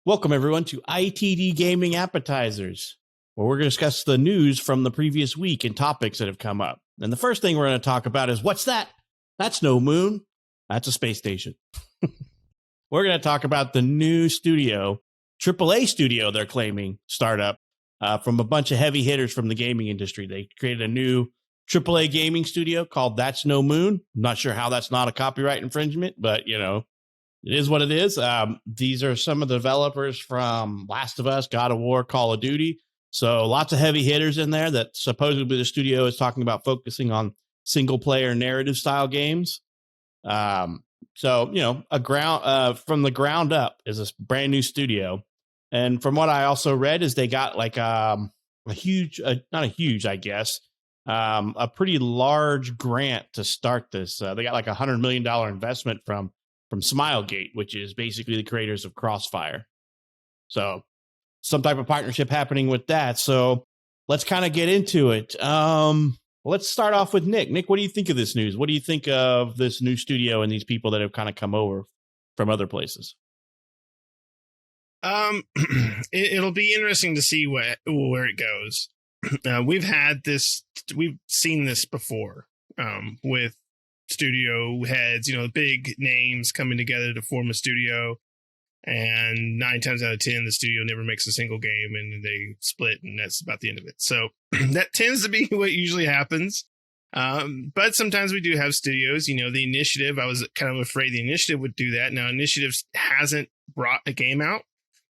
Welcome, everyone, to ITD Gaming Appetizers, where we're going to discuss the news from the previous week and topics that have come up. And the first thing we're going to talk about is, what's that? That's no moon. That's a space station. We're going to talk about the new studio, AAA studio, they're claiming, startup, from a bunch of heavy hitters from the gaming industry. They created a new AAA gaming studio called That's No Moon. I'm not sure how that's not a copyright infringement, but, you know, it is what it is. These are some of the developers from Last of Us, God of War, Call of Duty. So lots of heavy hitters in there that supposedly the studio is talking about focusing on single player narrative style games. So, you know, from the ground up is this brand new studio. And from what I also read is they got like a pretty large grant to start this. They got like $100 million investment from Smilegate, which is basically the creators of Crossfire. So some type of partnership happening with that. So let's kind of get into it. Let's start off with Nick. Nick, what do you think of this news? What do you think of this new studio and these people that have kind of come over from other places? It'll be interesting to see where it goes. We've seen this before with studio heads, big names coming together to form a studio, and 9 times out of 10 the studio never makes a single game and they split, and that's about the end of it. So that tends to be what usually happens. But sometimes we do have studios, the Initiative. I was kind of afraid the Initiative would do that. Now Initiative hasn't brought a game out,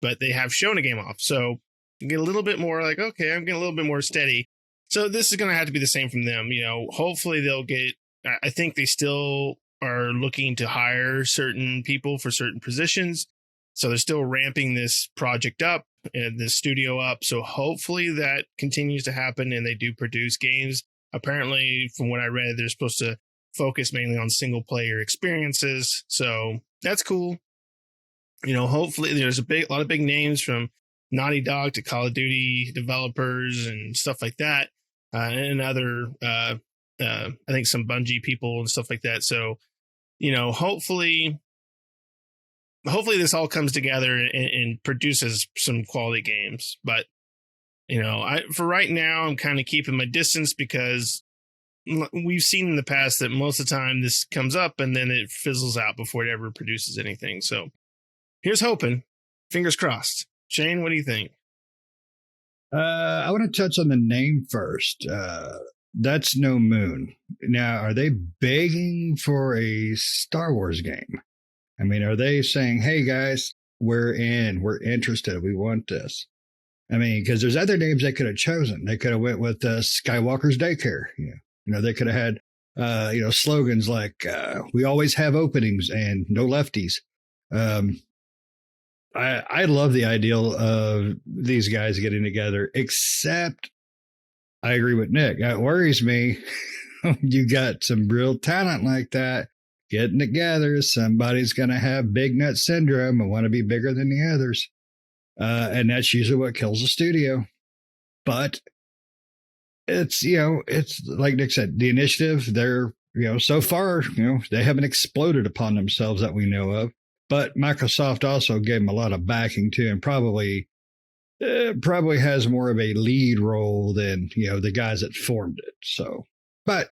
but they have shown a game off, so you get a little bit more like, okay, I'm getting a little bit more steady. So this is going to have to be the same from them. Hopefully they'll get, I think they still are looking to hire certain people for certain positions. So they're still ramping this project up and this studio up. So hopefully that continues to happen and they do produce games. Apparently, from what I read, they're supposed to focus mainly on single player experiences. So that's cool. Hopefully there's a lot of big names from Naughty Dog to Call of Duty developers and stuff like that. And other, I think some Bungie people and stuff like that. So, hopefully this all comes together and produces some quality games. But, for right now, I'm kind of keeping my distance because we've seen in the past that most of the time this comes up and then it fizzles out before it ever produces anything. So here's hoping. Fingers crossed. Shane, what do you think? I want to touch on the name first. That's No Moon. Now, are they begging for a Star Wars game? I mean, are they saying, hey, guys, we're interested, we want this? I mean, because there's other names they could have chosen. They could have went with Skywalker's Daycare. They could have had, slogans like, we always have openings and no lefties. I love the ideal of these guys getting together, except I agree with Nick. It worries me. You got some real talent like that getting together. Somebody's going to have big nut syndrome and want to be bigger than the others. And that's usually what kills a studio. But it's like Nick said, the Initiative, they're, so far, they haven't exploded upon themselves that we know of. But Microsoft also gave them a lot of backing too, and probably has more of a lead role than the guys that formed it. So, but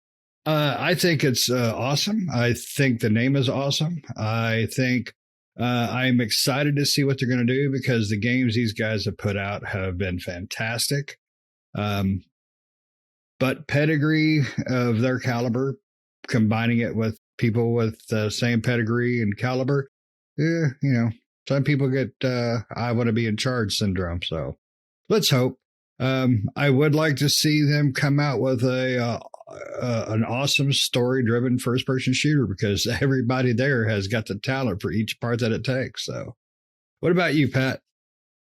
I think it's awesome. I think the name is awesome. I think I'm excited to see what they're going to do because the games these guys have put out have been fantastic. But pedigree of their caliber, combining it with people with the same pedigree and caliber. Some people get I want to be in charge syndrome. So let's hope. I would like to see them come out with an awesome story-driven first-person shooter because everybody there has got the talent for each part that it takes. So what about you, Pat?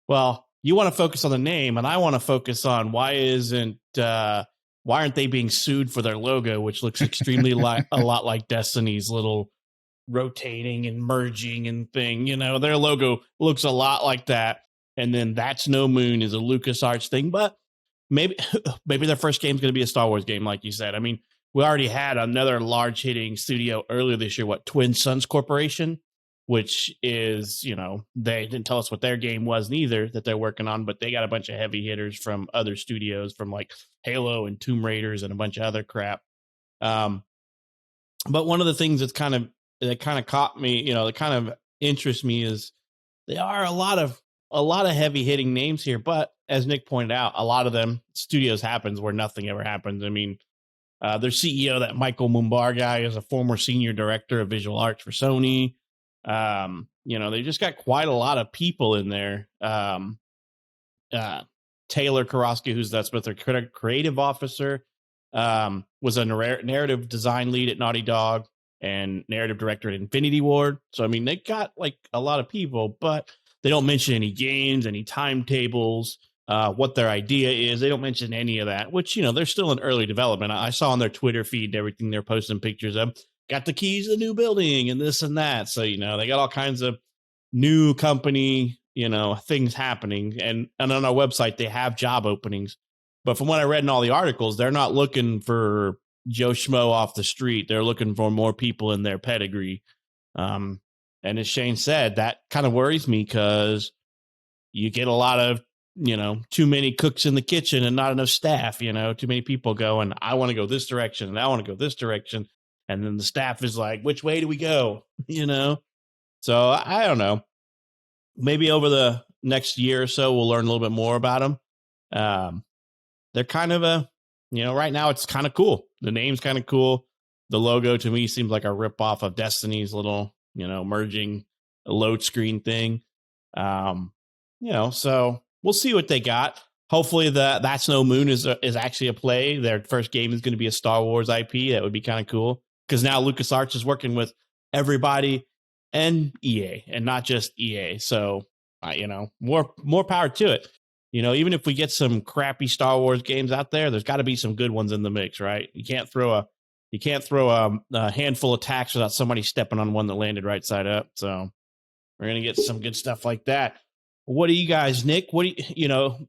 Well, you want to focus on the name, and I want to focus on why aren't they being sued for their logo, which looks extremely a lot like Destiny's little rotating and merging and thing. Their logo looks a lot like that. And then That's No Moon is a LucasArts thing, but maybe their first game is going to be a Star Wars game, like you said. I mean, we already had another large hitting studio earlier this year, Twin Suns Corporation, which is, they didn't tell us what their game was neither that they're working on, but they got a bunch of heavy hitters from other studios, from like Halo and Tomb Raiders and a bunch of other crap. But one of the things that kind of caught me, that kind of interests me is there are a lot of heavy hitting names here, but as Nick pointed out, a lot of them studios happens where nothing ever happens. I mean, their CEO, that Michael Mumbar guy, is a former senior director of visual arts for Sony. They just got quite a lot of people in there. Taylor Karofsky, who's that's with their creative officer, was a narrative design lead at Naughty Dog and narrative director at Infinity Ward. So, I mean, they got like a lot of people, but they don't mention any games, any timetables, what their idea is. They don't mention any of that, which, they're still in early development. I saw on their Twitter feed everything they're posting pictures of. Got the keys to the new building and this and that. So, they got all kinds of new company, things happening. And on our website, they have job openings. But from what I read in all the articles, they're not looking for Joe Schmo off the street. They're looking for more people in their pedigree. And as Shane said, that kind of worries me because you get a lot of, too many cooks in the kitchen and not enough staff, too many people going, I want to go this direction and I want to go this direction. And then the staff is like, which way do we go? So I don't know. Maybe over the next year or so, we'll learn a little bit more about them. They're kind of right now it's kind of cool. The name's kind of cool. The logo to me seems like a ripoff of Destiny's little, merging load screen thing. So we'll see what they got. Hopefully That's No Moon is actually a play. Their first game is going to be a Star Wars IP. That would be kind of cool. Because now LucasArts is working with everybody and EA and not just EA. So, more power to it. Even if we get some crappy Star Wars games out there, there's got to be some good ones in the mix, right? You can't throw a handful of tacks without somebody stepping on one that landed right side up. So we're going to get some good stuff like that. What do you guys, Nick? What do you,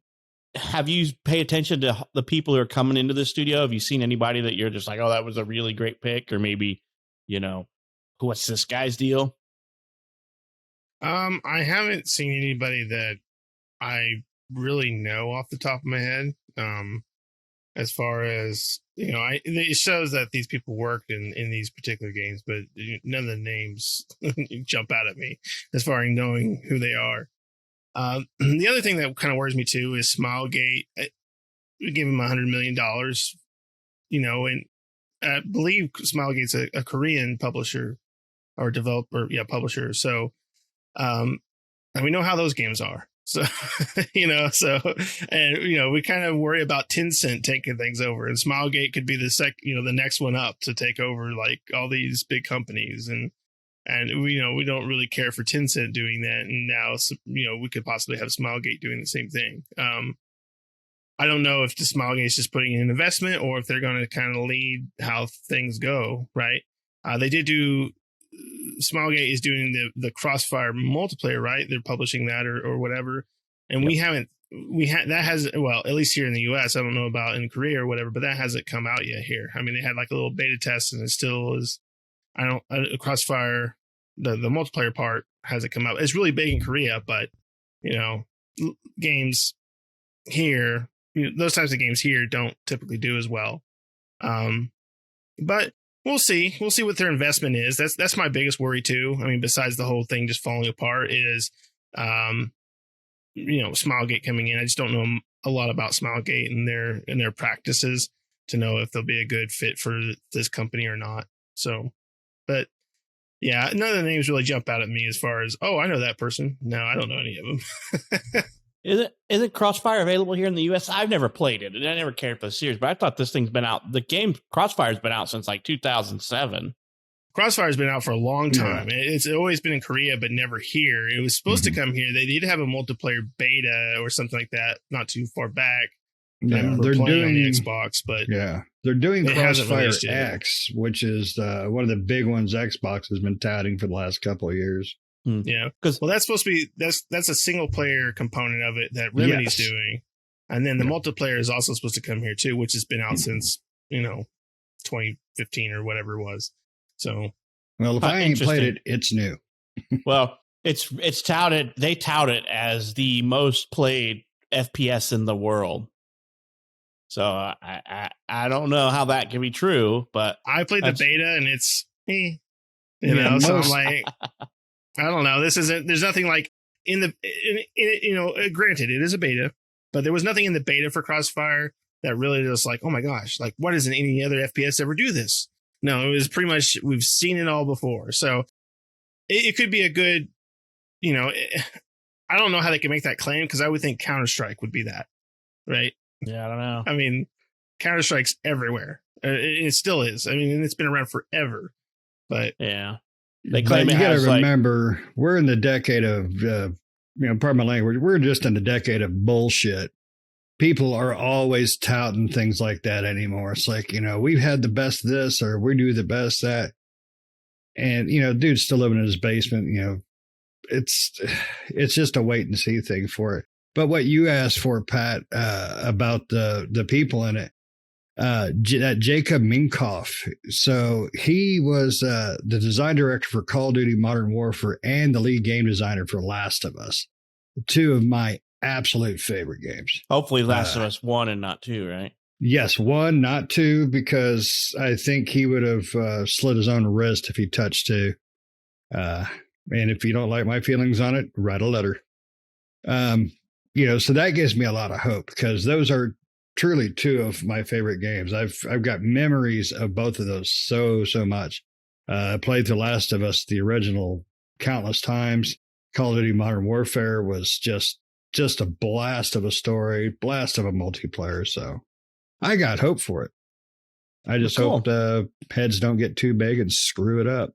have you paid attention to the people who are coming into the studio? Have you seen anybody that you're just like, oh, that was a really great pick? Or maybe, what's this guy's deal? I haven't seen anybody that I really know off the top of my head. As far as, it shows that these people worked in these particular games, but none of the names jump out at me as far as knowing who they are. The other thing that kind of worries me too is Smilegate. We gave him $100 million, and I believe Smilegate's a Korean publisher or developer, publisher. So, and we know how those games are. So, we kind of worry about Tencent taking things over, and Smilegate could be the next one up to take over like all these big companies. And we don't really care for Tencent doing that. And now, we could possibly have Smilegate doing the same thing. I don't know if the Smilegate is just putting in an investment or if they're going to kind of lead how things go. Right. They did do, Smilegate is doing the Crossfire multiplayer, right? They're publishing that or whatever. And yep. That has, well, at least here in the US, I don't know about in Korea or whatever, but that hasn't come out yet here. I mean, they had like a little beta test and it still is, Crossfire, the multiplayer part hasn't come out. It's really big in Korea, but games here, those types of games here don't typically do as well. But we'll see what their investment is. That's my biggest worry too. I mean, besides the whole thing just falling apart is, Smilegate coming in. I just don't know a lot about Smilegate and their practices to know if they'll be a good fit for this company or not. So. But yeah, none of the names really jump out at me as far as, oh, I know that person. No, I don't know any of them. Isn't Crossfire available here in the US? I've never played it, and I never cared for the series, but I thought this thing's been out. The game Crossfire's been out since like 2007. Crossfire's been out for a long time. Yeah. It's always been in Korea, but never here. It was supposed to come here. They did have a multiplayer beta or something like that not too far back. Yeah, they're doing on the Xbox, but they're doing Crossfire X, which is one of the big ones Xbox has been touting for the last couple of years. Yeah, because that's supposed to be that's a single player component of it that Remedy's doing, and then the multiplayer is also supposed to come here too, which has been out since 2015 or whatever it was. So, well, if I ain't played it, it's new. Well, it's touted. They tout it as the most played FPS in the world. So I don't know how that can be true, but I played the beta and it's you Yeah, know, so I'm most- like, I don't know. This isn't. There's nothing like granted, it is a beta, but there was nothing in the beta for Crossfire that really was like, oh my gosh, like what doesn't any other FPS ever do this? No, it was pretty much we've seen it all before. So it could be a good, I don't know how they can make that claim because I would think Counter-Strike would be that, right? yeah, I don't know. I mean, Counter-Strike's everywhere. It still is. I mean, it's been around forever, but Yeah, they claim you it got to has like remember, we're in the decade of, pardon my language, we're just in the decade of bullshit. People are always touting things like that anymore. It's like, we've had the best this or we do the best that. And, dude's still living in his basement. It's just a wait and see thing for it. But what you asked for, Pat, about the people in it, that Jacob Minkoff. So he was the design director for Call of Duty Modern Warfare and the lead game designer for Last of Us, two of my absolute favorite games. hopefully Last of Us 1 and not 2, right? Yes, 1, not 2, because I think he would have slit his own wrist if he touched 2. And if you don't like my feelings on it, write a letter. So that gives me a lot of hope because those are truly two of my favorite games. I've got memories of both of those so much. I played The Last of Us, the original, countless times. Call of Duty Modern Warfare was just a blast of a story, blast of a multiplayer. So I got hope for it. I just hope heads don't get too big and screw it up.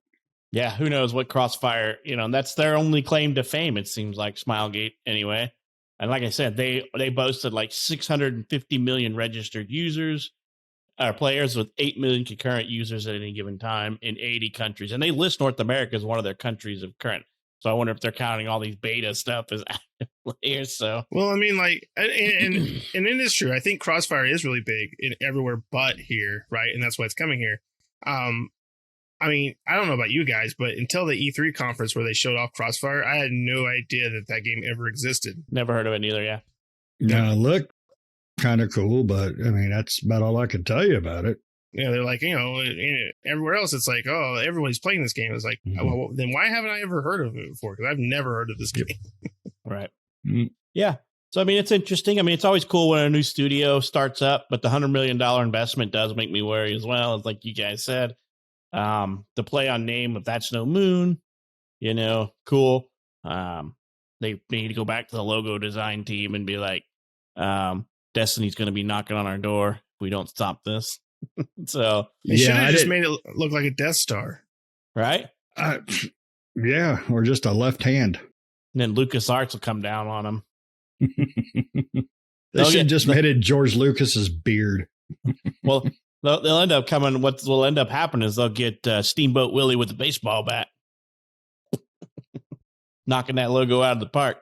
Yeah, who knows what Crossfire, that's their only claim to fame, it seems like, Smilegate anyway. And like I said, they boasted like 650 million registered users, players with 8 million concurrent users at any given time in 80 countries. And they list North America as one of their countries of current. So I wonder if they're counting all these beta stuff as active players. So, well, I mean, like, and it is true. I think Crossfire is really big in everywhere but here, right? And that's why it's coming here. I mean, I don't know about you guys, but until the E3 conference where they showed off Crossfire, I had no idea that game ever existed. Never heard of it either, yeah. Now, look, kind of cool, but I mean, that's about all I can tell you about it. Yeah, they're like, everywhere else, it's like, oh, everybody's playing this game. It's like, well, then why haven't I ever heard of it before? Because I've never heard of this game. Right. Mm. Yeah. So, I mean, it's interesting. I mean, it's always cool when a new studio starts up, but the $100 million investment does make me worry as well, as like you guys said. The play on name of That's No Moon, cool. They need to go back to the logo design team and be like, Destiny's going to be knocking on our door if we don't stop this. So they should have just made it look like a Death Star, right? Yeah, or just a left hand. And then LucasArts will come down on them. They should just made it George Lucas's beard. Well, they'll end up coming. What will end up happening is they'll get Steamboat Willie with a baseball bat, knocking that logo out of the park.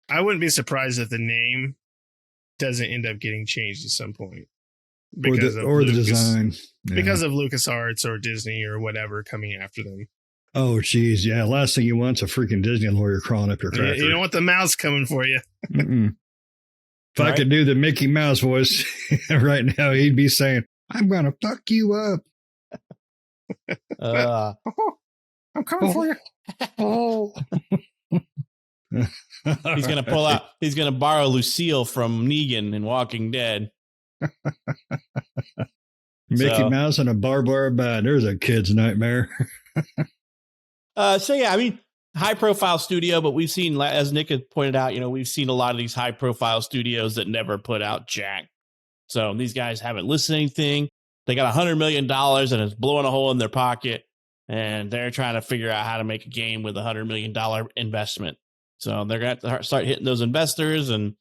I wouldn't be surprised if the name doesn't end up getting changed at some point because the design, because of LucasArts or Disney or whatever coming after them. Oh, geez, yeah. Last thing you want's a freaking Disney lawyer crawling up your cracker. You don't want the mouse coming for you. If I could do the Mickey Mouse voice right now, he'd be saying, "I'm gonna fuck you up." I'm coming for you. Oh. He's gonna pull out. He's gonna borrow Lucille from Negan in Walking Dead. Mickey Mouse and a barbed wire bat. There's a kid's nightmare. So yeah, I mean, high profile studio, but we've seen, as Nick had pointed out, we've seen a lot of these high profile studios that never put out jack. So these guys haven't listed anything. They got $100 million and it's blowing a hole in their pocket, and they're trying to figure out how to make a game with $100 million investment. So they're going to have to start hitting those investors and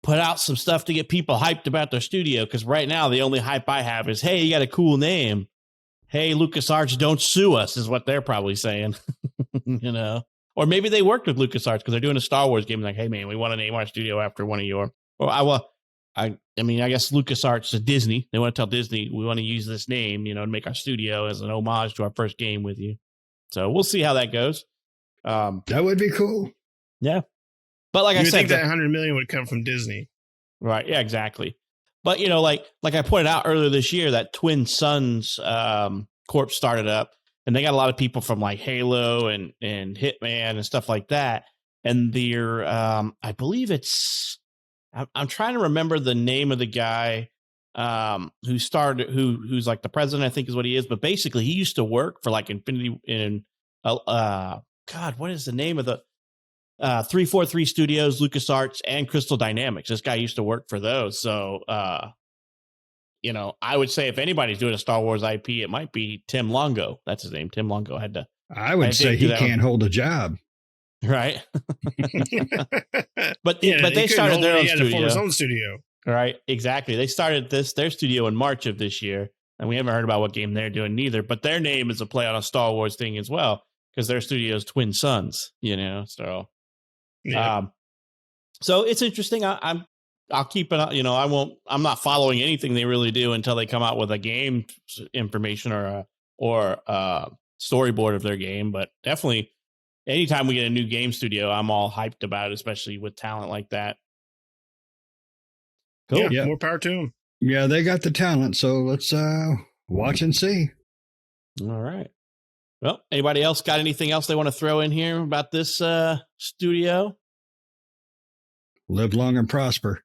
put out some stuff to get people hyped about their studio. Because right now, the only hype I have is, hey, you got a cool name. Hey, LucasArts, don't sue us, is what they're probably saying. Or maybe they worked with LucasArts because they're doing a Star Wars game. Like, hey, man, we want to name our studio after one of your. I guess LucasArts is Disney. They want to tell Disney, we want to use this name, to make our studio as an homage to our first game with you. So we'll see how that goes. That would be cool. Yeah. But like You I would said, think that 100 million would come from Disney. right. Yeah, exactly. But, like I pointed out earlier this year, that Twin Suns Corp started up, and they got a lot of people from like Halo and Hitman and stuff like that. And they're, I believe I'm trying to remember the name of the guy who started, who's like the president, I think is what he is. But basically, he used to work for like Infinity God, what is the name of the 343 Studios, LucasArts, and Crystal Dynamics. This guy used to work for those. So, I would say if anybody's doing a Star Wars IP, it might be Tim Longo. That's his name. Tim Longo I would say he can't hold a job. Right. but Yeah, they started their own to studio. form his own studio. Right. Exactly. They started their studio in March of this year. And we haven't heard about what game they're doing neither. But their name is a play on a Star Wars thing as well, because their studio is Twin Suns, so. Yeah. So it's interesting. I'll keep it. I'm not following anything they really do until they come out with a game information or a storyboard of their game. But definitely, anytime we get a new game studio, I'm all hyped about it, especially with talent like that. Cool. Yeah, more power to them. Yeah, they got the talent. So let's watch and see. All right. Well, anybody else got anything else they want to throw in here about this studio? Live long and prosper.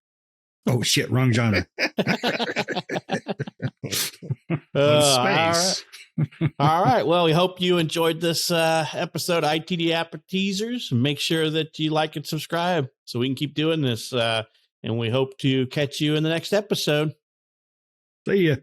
Oh, shit, wrong genre. Space. All right. Well, we hope you enjoyed this episode of ITD Appetizers. Make sure that you like and subscribe so we can keep doing this. And we hope to catch you in the next episode. See ya.